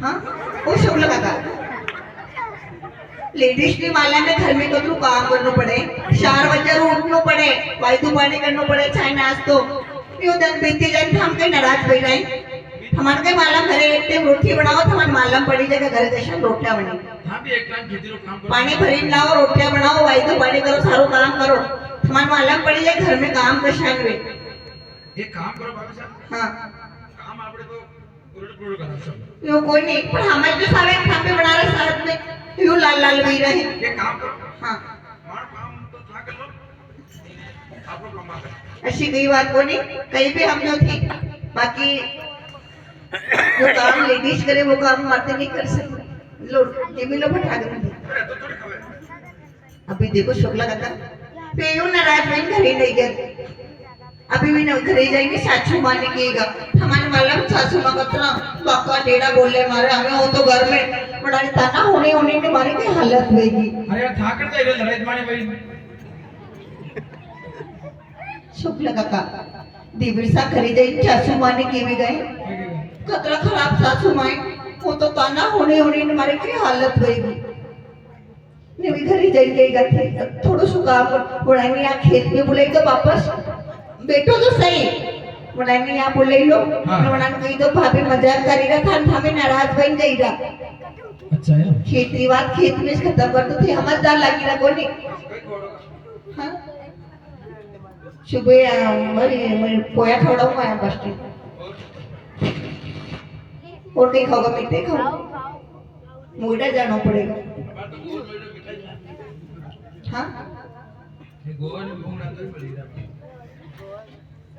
हां ओ शुक्ला काका लेडीज की माला में घर में कतरू काम करनो पड़े 4 बजे उठनो पड़े वाई तो पानी करनो पड़े चाय नाश्तो यो दिन बीती जाए हम के नाराज भई रहे हमारे के माला घरे एक टाइम रोटी बनाओ तो हमारे माला पड़ी जगह घर कशान रोटियां बनी हां भी एक टाइम खेती रो काम करो पानी भरी लाओ रोटियां बनाओ वाई तो पानी करो सारो काम करो हमारे माला पड़ी जाए घर में काम कशान रे एक काम करो भाभी साहब हां काम आपने तो पूरा करा सब यो कोई नहीं पर हमारे जो सारे खापे बना रहे साथ में यो लाल लाल भी रहे एक काम करो हां हमारा काम तो था कर लो आप लोग कमा कर ऐसी कोई बात को नहीं कहीं भी हम जो थी बाकी जो काम लेडीज करे वो काम मर्द नहीं कर सकते लो ये भी लो बैठा कर अरे तो थोड़ी खबर अभी देखो शुक्ला काका पे यू नाराज बहन घर ही नहीं गए अभी भी ना घर ही जाएंगे सासू माँ ने कहेगा हमारे मालूम सासू माँ कतना बाका टेढ़ा बोले मारे हमें वो तो घर में बड़ा ताना होने के मारे की हालत होगी अरे यार था करता है लड़ाई माने भाई शुक्ला काका दिवसा घरी जाई सासू माँ ने केवे गए कतरा खराब सासू माँ वो तो ताना होने के मारे की हालत होगी ने भी घरी जाएगा थे थोड़ा सु काम बुढ़ाई यहाँ खेत में बुलाई तो वापस बैठो तो सही बुढ़ाई में यहाँ बुलाई लो बुढ़ाई कही तो भाभी मजाक करेगा था हमें नाराज बन जाएगा अच्छा है खेती बात खेत में खत्म कर दो थे हमारे दाल लगी ना कोनी हाँ सुबह मैं पोया खवड़ाऊंगा यहाँ बस और कहीं खाओगा मीठे खाओ मुझे जाना पड़ेगा हाँ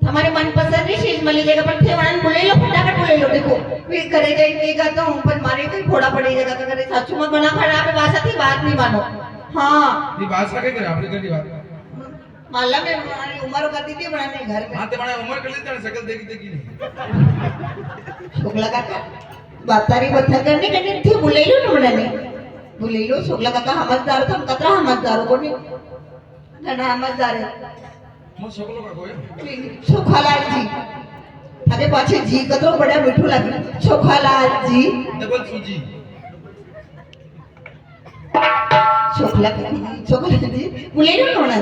हमारे मनपसंद नहीं चीज मिल जाएगा पर ठेवान बोले लो फटाफट बोले लो देखो वे करे जाएगा तो हम पर मारे कोई घोड़ा पड़ेगा तो करे सासू मां बना खराब है बासा थी बात नहीं मानो हाँ ये बात का क्या करे आपने कर दी बात माला में हमारी उम्र कर दी थी बनाने घर में हां ते बड़ा उम्र कर लेते हैं शकल देखी नहीं शुक्ला काका बातारी बता करने करने थे बोले लो ना बनाने बोले लो शुक्ला काका समझदार था कतरा समझदार को नहीं ना समझदार है मो सकलो का कोई सुखालाल जी अरे पाछे जी कतरो बड़ा मिठू लागे सुखालाल जी डबल सूजी शुक्ला जी बोले लो ना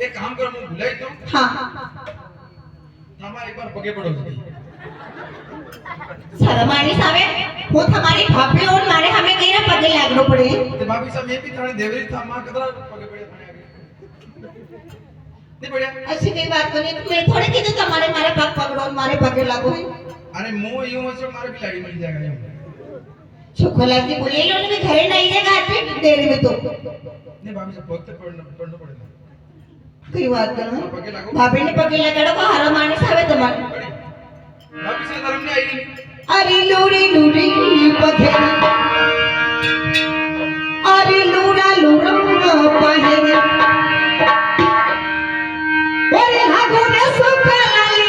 एक काम करो मैं बुलाई तो हाँ हमारे एक बार पगे पड़ो जी शर्मानी सावे वो हमारी भाभी और मारे हमें कहीं ना पगे लागनो पड़े ते भाभी साहब मैं भी थाने देवरी था मां कतरा पगे पड़े थाने आगे नहीं बढ़िया ऐसी कई बात नहीं मैं थोड़े कीधु तुम्हारे मारे पग पकड़ो और मारे पगे लागो है अरे मो यूं से मारे भी लाड़ी मिल जाएगा ये शुक्ला जी बोले लो ने घरे नहीं जाएगा आते देर में तो नहीं भाभी साहब पग तो पड़ना पड़ेगा कई बात करो भाभी ने पगे लगाड़ो को हारो माने सावे तुम्हारे भाभी से धर्म ने आई अरे लूरी पगे अरे लूरा पगे ओरे हागो ने सुखलाली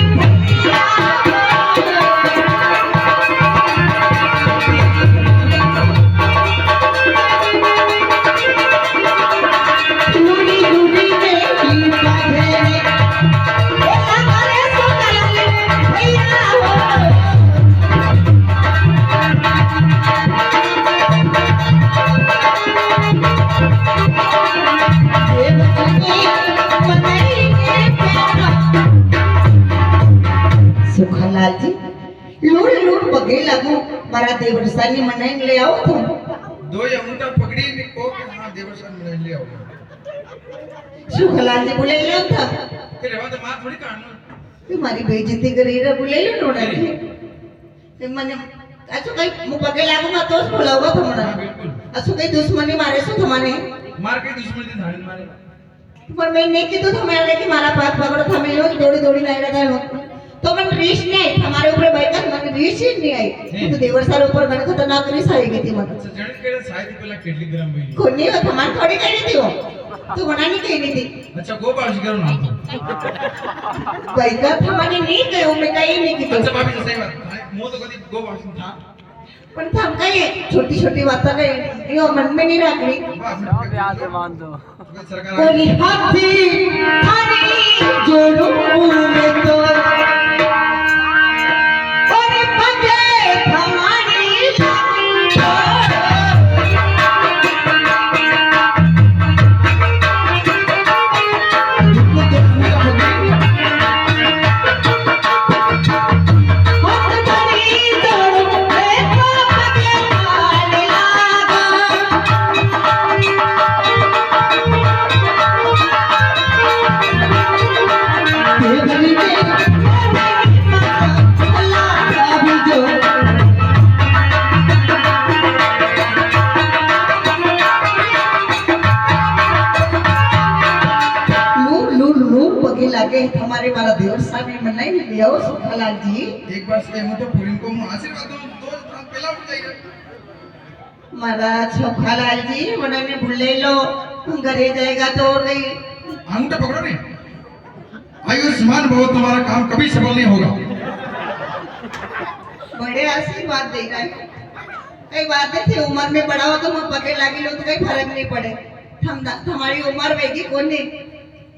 सुखालाल जी लूड़ पगे लागू मारा देवरसानी मनाई ले आओ तुम दो या ऊंटा पकड़ी ने को के हां देवरसान में ले आओ सुखालाल जी बोले लो था फिर रहवा तो मां थोड़ी काटना तुम्हारी बेइज्जती करी रे बोले लो नोड़ा ते मने असु कई मु पगे लागूंगा तो बोलावा तुमना हां बिल्कुल असु कई दुश्मनी मारे सु तुम्हारे मार के दुश्मन थी धाड़ी मारे પણ મેં નહીં કીધું તમારે કે મારા પાક પકડો તમે એવો જ દોડી દોડીને આવ્યા હતા તો મને રીસ નહીં આવી તમારે ઉપર બાઈક મને રીસ જ નહીં આવી તો દેવરસાર ઉપર મને ખતરનાક રીસ આવી ગઈ હતી મને જણ કેડે સાઈડ પેલા કેટલી ગ્રામ ભાઈ કોઈ નહીં હોય તમારે થોડી કઈ નથી હો તું બનાની કઈ નથી अच्छा गोपाल जी करो नाम तो બાઈક તમારે નહીં કહ્યું મેં કઈ નહીં કીધું अच्छा भाभी जी सही बात मुंह तो कभी गोपाल जी था પણ થમ કઈ छोटी छोटी बातें कई यो मन में नहीं रखनी सरकार कोई हाथी थारी जोड़ू में तो और पंजे हमारी लागे हमारे वाला देवरसा ने मनाई लिया सुखलाल जी एक बार से मैं तो पूरी को मैं आशीर्वाद दूं तो पहला उठ जाएगा मारा सुखलाल जी मने ने भूले लो घरे जाएगा तो नहीं अंगूठा पकड़ो नहीं आयुष्मान भव तुम्हारा काम कभी सफल नहीं होगा बड़े आशीर्वाद दे रहा है कई बात है उम्र में बड़ा हो तो मैं पके लागी लो तो कोई फर्क नहीं पड़े हमारी उम्र वेगी कौन नहीं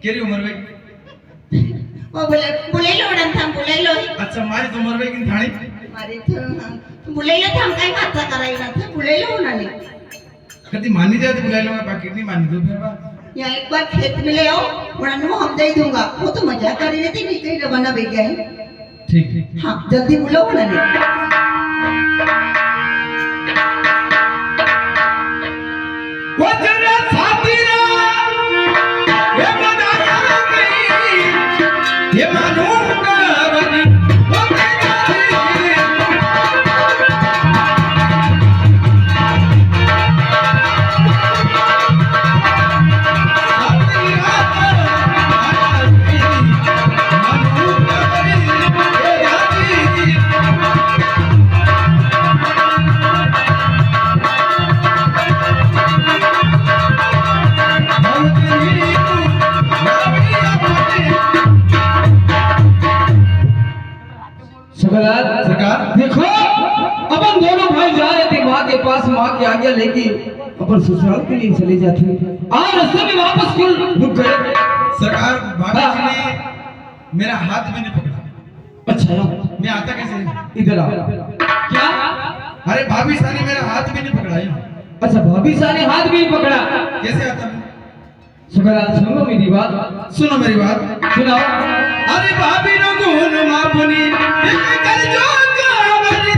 केरी उम्र भाई वो बुले लो उड़न था बुले लो अच्छा मारी तो उम्र भाई की थानी मारी तो बुले लो था कई बात कराई ना था बुले लो ना नहीं कभी मानी जाए तो बुला लो मैं बाकी नहीं मानी तो फिर बात यहाँ एक बार खेत में ले आओ उड़न में हम दे दूंगा वो तो मजाक कर रही थी नहीं कहीं रवाना भी गया है ठीक ठीक हाँ जल्दी बुलाओ ना नहीं वो तेरा साथी ना ये मना ये मालूम करनी वो तेरा सरकार देखो अपन दोनों भाई जा रहे थे माँ के पास माँ की आज्ञा लेके अपन ससुराल के लिए चले जाते और रास्ते में वापस क्यों रुक गए सरकार भाभी जी ने मेरा हाथ भी नहीं पकड़ा अच्छा मैं आता कैसे इधर आ क्या अरे भाभी सानी मेरा हाथ भी नहीं पकड़ाई अच्छा भाभी साहब ने हाथ भी नहीं पकड़ा कैसे आता मैं सुखलाल सुनो मेरी बात सुनो मेरी बात सुनाओ अरे भाभी नो गुण मापनी एक कर जो कावली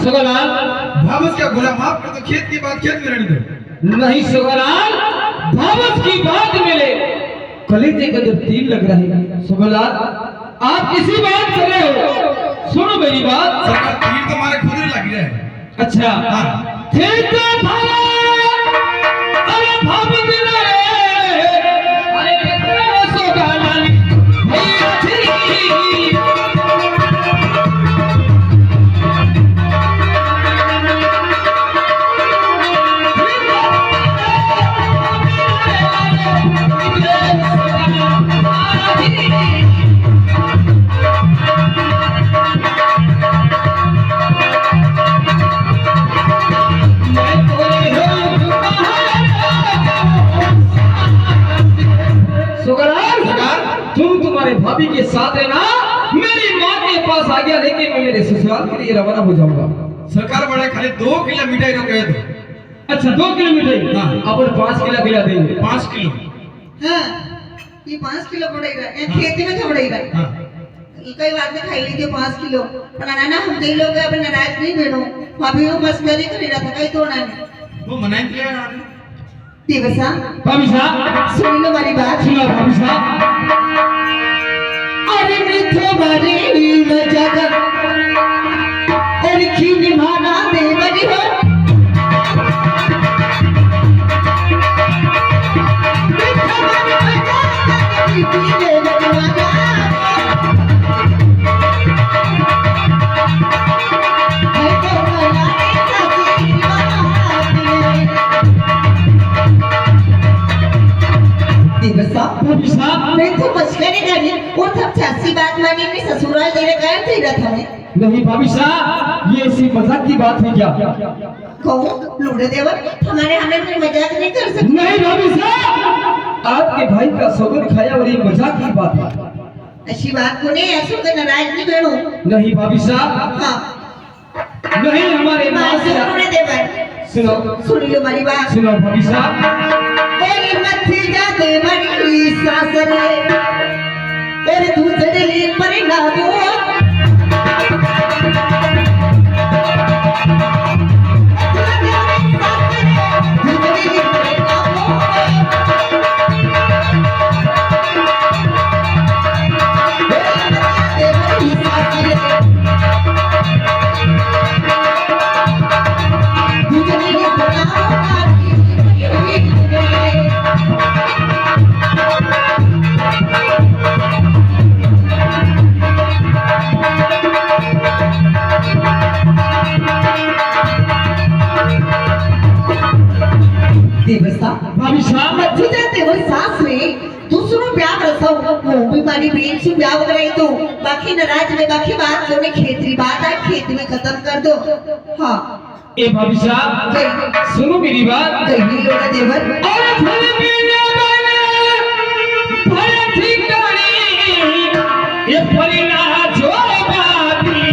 सुखलाल भावस क्या बोला माफ कर तो खेत की बात खेत में रहने दो नहीं सुखलाल भावस की बात मिले कलेजे का जब तीर लग रहा है सुखलाल आप किसी बात कर रहे हो सुनो मेरी बात सरकार तीर तो हमारे खुद ही लग रहा है अच्छा ठीक है भाई अरे भाभी जी ने अरे सुखलाल भैया जी भाभी के साथ रहना मेरी माँ के पास आ गया लेकिन मैं मेरे ससुराल के लिए रवाना हो जाऊंगा सरकार बड़ा खाली 2 किलो मिठाई रो कहे दो अच्छा 2 किलो मिठाई हाँ। अपन 5 किलो खिला देंगे 5 किलो हाँ ये 5 किलो पड़ेगा ये खेती में खबड़ेगा हाँ कई बार में खाई लीजिए 5 किलो पर नाना हम कई लोग अपने नाराज नहीं बेनो भाभी वो मस्करी कर रहा था कहीं तो ना वो मनाई दिया यार दिवसा भाभी साहब सुन लो मेरी बात सुनो भाभी साहब अरे मिठो बारी मजाक और खीनी माना दे बड़ी हो मिठो बारी मजाक पीले लगवागा है तो मनाने साथी दिवसा भाभी साहब मैं तो मस्करी करी और तब चाची बात मानी अपने ससुराल तेरे कारण थी रहा था नहीं भाभी साहब ये ऐसी मजाक की बात है क्या कहो लूड़े देवर हमारे हमें कोई मजाक नहीं कर सकते नहीं भाभी साहब आपके भाई का सौगंध खाया और ये मजाक की बात है ऐसी बात को नहीं ऐसो के नाराज नहीं बेड़ो नहीं भाभी साहब हाँ नहीं हमारे माँ से लूड़े देवर सुनो सुन लो मेरी बात सुनो भाभी साहब और मत जा दे मरी सासरे और दूसरे लिए परिणामो दिवसा भाभी साहब मत जाते हो सास में दूसरों ब्याह रसो वो भी मारी बेन से ब्याह कराई तो बाकी नाराज में बाकी बात करने खेतरी बात है खेत में खत्म कर दो हाँ ए भाभी साहब सुनो मेरी बात कहीं लोड़ा देवर और फल पीने वाले फल ठिकानी ये फलिना जो बाती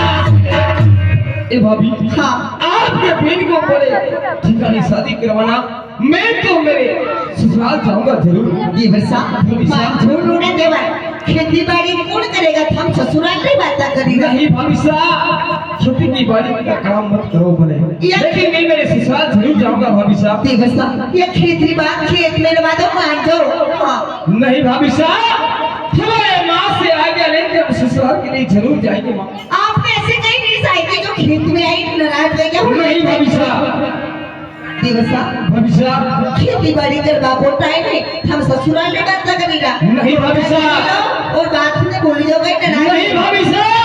ए भाभी हाँ आपके बेटी को बोले ठिकाने शादी करवाना मैं तो मेरे ससुराल जाऊंगा जरूर दिवसा झूठ लोड़ा देवर खेती बाड़ी कौन करेगा हम ससुराल की बात करेगा नहीं भाभी साहब खेती की बाड़ी का काम मत करो बोले लेकिन मैं मेरे ससुराल जरूर जाऊंगा भाभी साहब दिवसा ये खेती बात खेत में लगा दो मान दो हाँ नहीं भाभी साहब हमारे माँ से आज्ञा लेके हम ससुराल के लिए जरूर जाएंगे माँ आपने ऐसे कहीं नहीं साइकिल जो खेत में आई नाराज है क्या नहीं भाभी साहब दिवसा भाभी साहब खेती बाड़ी कर बाबू टाइम है हम ससुराल में बात लगेगा नहीं भाभी साहब और बात में बोली जाओगे नाराज नहीं भाभी साहब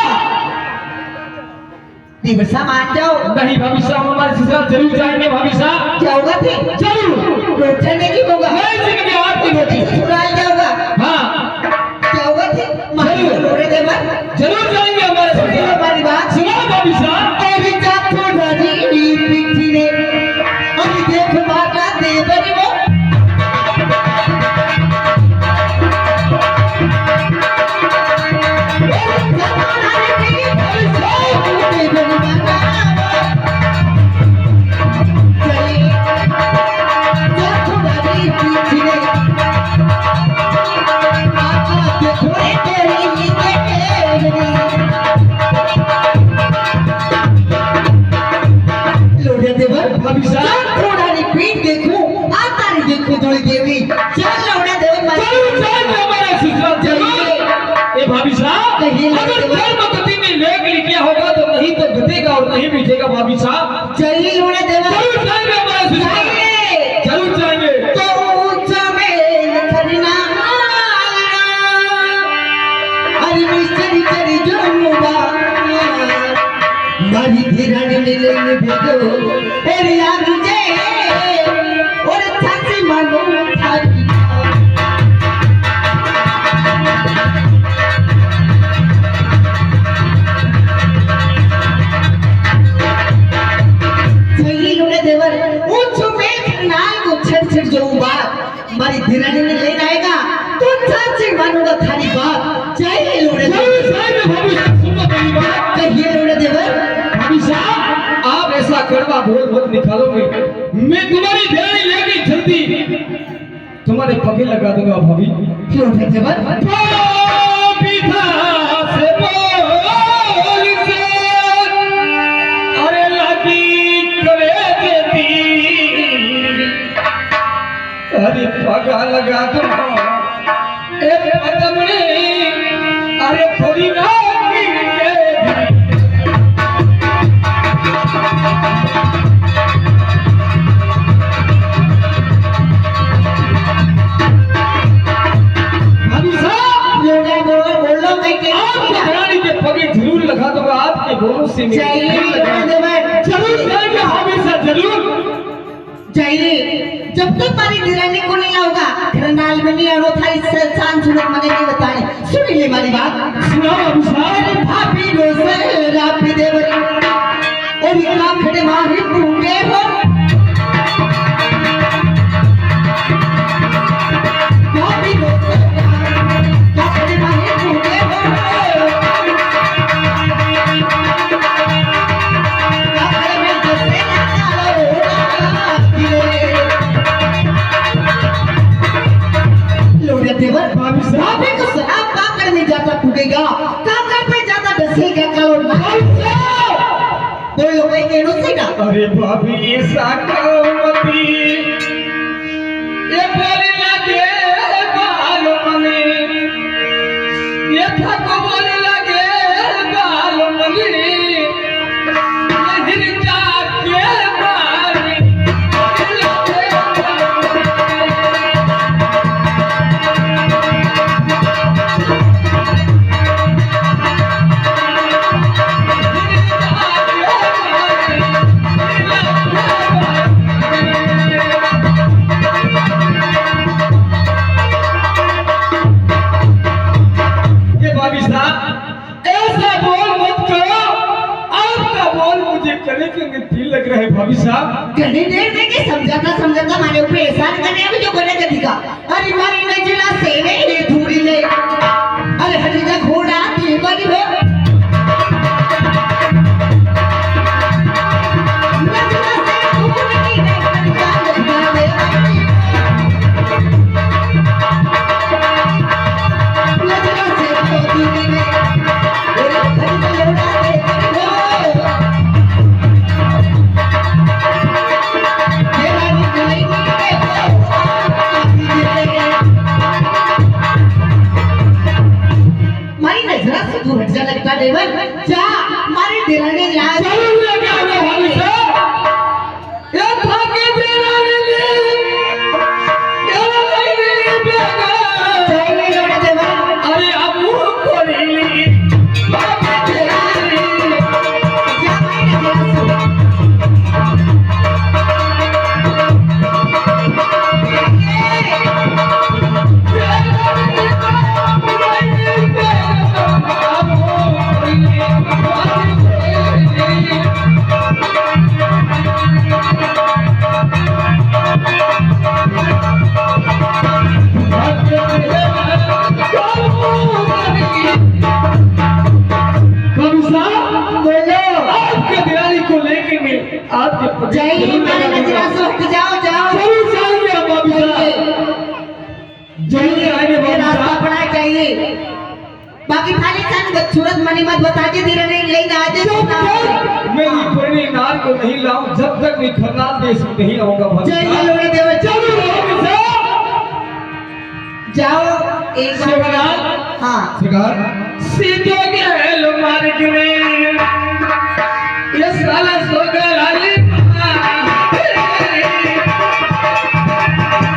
दिवसा मान जाओ नहीं भाभी साहब हमारे ससुराल जरूर जाएंगे भाभी साहब जाओगा थे जरूर रोटा नहीं होगा मैं जिंदगी आपकी रोटी ससुराल जाओगा हाँ जाओगा थे मानो लोड़े देवर जरूर जाएंगे हमारे सुनो ससुराल हमारी बात सुनो भाभी साहब अरे जा तो डरी पिठी रे अभी देख माता देवर वो भाभी साहब थोड़ा रिपीट देखो आता नहीं देखो थोड़ी देवी चल लौड़ा देवर जरूर जाएंगे हमारे ससुराल जरूर ए भाभी साहब कहिए अगर धर्मपति में लेख लिखा होगा तो नहीं तो घटेगा और नहीं मिटेगा भाभी साहब चलिए लौड़ा देवर जरूर जाएंगे हमारे ससुराल जाइए। जरूर जाएंगे तो ऊंचा में करना अरे मिस्त्री चली जोनुबा मारी धीराने मिलेंगे भेजो तेरी याद जे और थासी मानो थारी मारी धीरानी ने लेने आएगा तो चार से मानूंगा थारी बात। चाहिए लोड़े कहिए लोड़े देवर। भाभी साहब आप ऐसा कड़वा बोल मत निकालोगे, मैं तुम्हारी ध्यान लेके जल्दी तुम्हारे पगे लगा दूंगा भाभी। लोड़े देवर अरे लगी करे देती, अरे पगा लगा दूंगा अरे थोड़ी जरूर लगा दूंगा आपके बोलों से। जरूर चाहिए जब तक मारी धीरानी को नहीं लाऊंगा रनाल में नहीं आनो था इस शान सूरत मने नहीं बताने। सुन ले मारी बात सुनाओ। भाभी रोसे रापी देवर और इतना खड़े माही पूरे हो भाभी रोसे खड़े माही पूरे हो देवर भाभी को शराब काकर में जाता टूटेगा काकर पे जाता डसेगा कलो बोल लो कोई केड़ो से ना। अरे भाभी ऐसा कौमती ये बोले लगे बाल मने ये थको बोले लगे बाल मने ये हिरचा के मारे लग रहा है भाभी साहब। घनी देर देके समझाता मारे ऊपर एहसान करने अभी जो करने का दिखा। अरे मारी नजरा से रे धूरी ले अरे हरीजा घोड़ा ती बनी हो नजरा से धूरी ले नजरा से धूरी ले अरे हरीजा घोड़ा लगता देवर जा मारी दिलाने ला जरूर लेके आना भाभी साहब। ये थाके दिलाने ले ये नहीं बेगा चाहिए लोड़े देवर। अरे अब मुंह खोली भाभी दिलाने जा मारी दिलाने जाइए मारी नजरा से हट जाओ जरूर जाएंगे भाभी साहब। जल्दी आएंगे भाभी रास्ता साहब। पड़ा चाहिए बाकी खाली सन सूरत मनी मत बता के धीरे नहीं लेना आ जाए मेरी पुरानी नार को नहीं लाऊं जब तक मैं खरनाल देश में नहीं आऊंगा भाभी जय साहब। लोड़े देवर जरूर भाभी साहब। जाओ एक शिवराज हाँ शिकार सीधो गए लो मार्ग में ये साला सोच